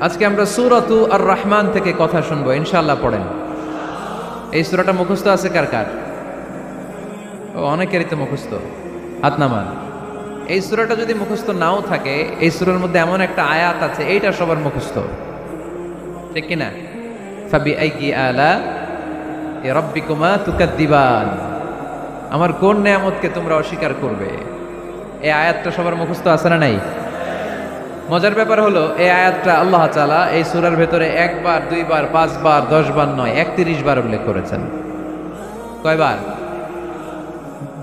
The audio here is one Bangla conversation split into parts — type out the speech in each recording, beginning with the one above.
আজকে আমরা সূরাতু আর রহমান থেকে কথা শুনবো ইনশাআল্লাহ। পড়েন। এই সূরাটা মুখস্থ আছে কার কার? ও, অনেকেরই তো মুখস্থ, হাত নামান। এই সূরাটা যদি মুখস্থ নাও থাকে, এই সূরার মধ্যে এমন একটা আয়াত আছে এইটা সবার মুখস্থ, ঠিক কিনা? ফাবিআইয়ি আলা রাব্বিকুমা তুকাদ্দিবান, আমার কোন নেয়ামতকে তোমরা অস্বীকার করবে। এই আয়াতটা সবার মুখস্থ আছে না নাই? মজার ব্যাপার হলো এই আয়াতটা আল্লাহ তাআলা এই সূরার ভেতরে একবার, দুইবার, 5 বার, 10 বার নয়, 31 বার উল্লেখ করেছেন। কয়বার?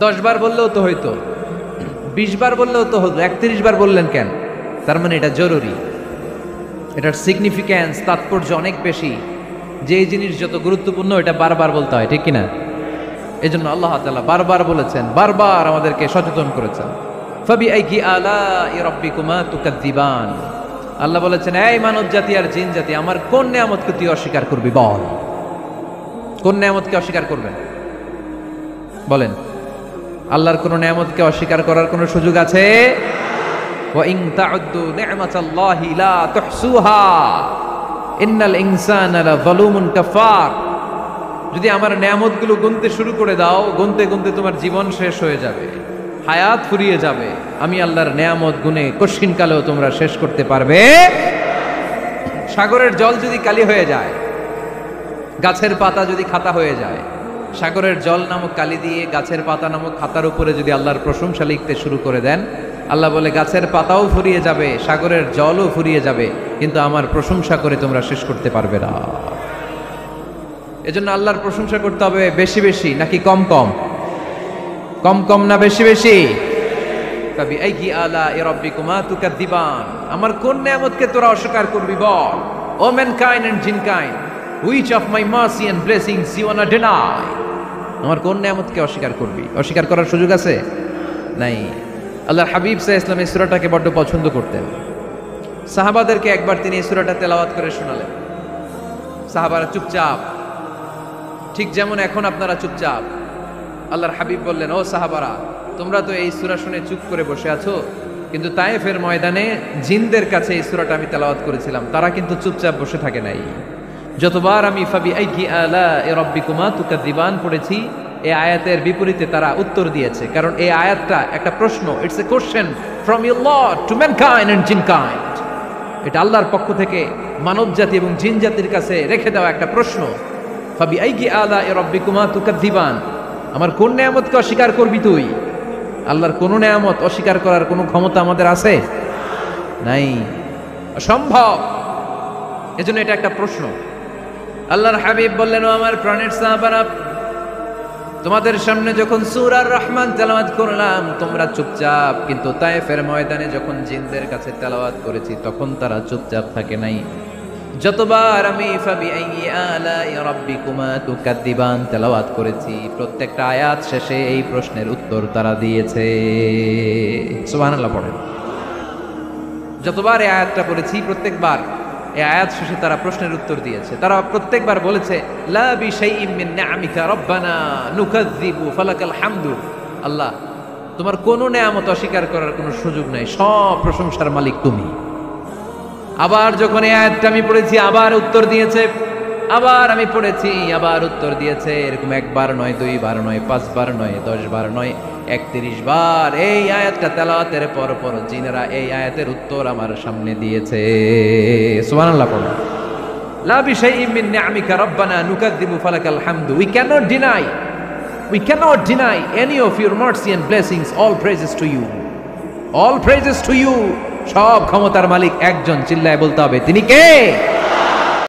10 বার বললেও তো হইতো, 20 বার বললেও তো হতো, 31 বার বললেন কেন? তার মানে এটা জরুরি, এটার সিগনিফিক্যান্স, তাৎপর্য অনেক বেশি। যেই জিনিস যত গুরুত্বপূর্ণ এটা বারবার বলতে হয়, ঠিক কিনা? এই জন্য আল্লাহ তাআলা বারবার বলেছেন, বারবার আমাদেরকে সচেতন করেছেন। ফাবিআইয়ি আলাই রাব্বিকুমা তুকাদ্দিবান, আল্লাহ বলেছেন, এই মানব জাতি আর জিন জাতি, আমার কোন নেয়ামতকে তুই অস্বীকার করবি বল। কোন নেয়ামতকে অস্বীকার করবেন বলেন? আল্লাহর কোন নেয়ামতকে অস্বীকার করার কোন সুযোগ আছে? ওয়া ইন তাউদ্দু নি'মাতাল্লাহি লা তুহসুহা ইন্নাল ইনসানা লাযালুমুন কাফার। যদি আমার নেয়ামতগুলো গুনতে শুরু করে দাও, গুনতে গুনতে তোমার জীবন শেষ হয়ে যাবে, হায়াত ফুরিয়ে যাবে। আমি আল্লাহর নেয়ামত গুনে কশিন কালেও তোমরা শেষ করতে পারবে। সাগরের জল যদি কালি হয়ে যায়, গাছের পাতা যদি খাতা হয়ে যায়, সাগরের জল নামক কালি দিয়ে গাছের পাতা নামক খাতার উপরে যদি আল্লাহর প্রশংসা লিখতে শুরু করে দেন, আল্লাহ বলে গাছের পাতাও ফুরিয়ে যাবে, সাগরের জলও ফুরিয়ে যাবে, কিন্তু আমার প্রশংসা করে তোমরা শেষ করতে পারবে না। এজন্য আল্লাহর প্রশংসা করতে হবে বেশি বেশি নাকি কম কম? কম কম না বেশি বেশি? ফাবিআইয়ি আলাই রাব্বিকুমা তুকাদ্দিবান, আমার কোন নেয়ামতকে তোরা অস্বীকার করবি বল। O mankind and jinnkind, which of my mercy and blessings you wanna deny? আমার কোন নেয়ামতকে অস্বীকার করবি? অস্বীকার করার সুযোগ আছে? নাই। আল্লাহর হাবিব সাল্লাল্লাহু আলাইহি ওয়াসাল্লাম এই সূরাটাকে বড় পছন্দ করতেন। সাহাবাদেরকে একবার তিনি এই সূরাটা তেলাওয়াত করে শোনালেন। সাহাবারা চুপচাপ, ঠিক যেমন এখন আপনারা চুপচাপ। আল্লাহর হাবিব বললেন, ও সাহাবারা, তোমরা তো এই সূরা শুনে চুপ করে বসে আছো, কিন্তু তায়েফের ময়দানে জিনদের কাছে এই সূরাটা আমি তেলাওয়াত করেছিলাম, তারা কিন্তু চুপচাপ বসে থাকে নাই। যতবার আমি ফাবিআইয়ি আলাই রাব্বিকুমা তুকাদ্দিবান পড়েছি, এই আয়াতের বিপরীতে তারা উত্তর দিয়েছে, কারণ এই আয়াতটা একটা প্রশ্ন। It's a question from your lord to mankind and jinnkind. এটা আল্লাহর পক্ষ থেকে মানব জাতি এবং জিন জাতির কাছে রেখে দেওয়া একটা প্রশ্ন। ফাবিআইয়ি আলাই রাব্বিকুমা তুকাদ্দিবান, আমার কোন নেয়ামতকে অস্বীকার করবি তুই? আল্লাহর কোন নেয়ামত অস্বীকার করার কোনো ক্ষমতা আমাদের আছে? নাই, অসম্ভব। এজন্য এটা একটা প্রশ্ন। আল্লাহর হাবিব বললেন, ও আমার প্রাণের সাহাবারা, তোমাদের সামনে যখন সূরা আর রহমান তেলাওয়াত করলাম তোমরা চুপচাপ, কিন্তু তায়েফের ময়দানে যখন জিনদের কাছে তেলাওয়াত করেছি তখন তারা চুপচাপ থাকে নাই। যতবার আমি ফাবিআইয়ি আলাই রাব্বিকুমা তুকাদ্দিবান তেলাওয়াত করেছি, প্রত্যেকটা আয়াত শেষে এই প্রশ্নের উত্তর তারা দিয়েছে। সুবহানাল্লাহ পড়েন। যতবার এই আয়াতটা পড়েছি প্রত্যেকবার এই আয়াত শেষে তারা প্রশ্নের উত্তর দিয়েছে। তারা প্রত্যেকবার বলেছে, লা বিশাইইন মিন নিআমিকা রব্বানা নুকাযযিবু ফালাকাল হামদু। আল্লাহ, তোমার কোনো নেয়ামত অস্বীকার করার কোনো সুযোগ নাই, সব প্রশংসার মালিক তুমি। আবার যখন এই আয়াতটা আমি পড়েছি আবার উত্তর দিয়েছে, আবার আমি পড়েছি আবার উত্তর দিয়েছে। এরকম একবার নয়, 2 বার নয়, 5 বার নয়, 10 বার নয়, 31 বার এই আয়াতটা তেলাওয়াতের পর পর জিনেরা এই আয়াতের উত্তর আমার সামনে দিয়েছে। সুবহানাল্লাহ পড়ুন। লা বিশাইইন মিন নিআমিকা রব্বানা নুকাযযিবু ফালাকাল হামদু। We cannot deny any of your mercy and blessings. All praises to you. All praises to you. সব ক্ষমতার মালিক একজন, চিল্লায় বলতে হবে, তিনি কে?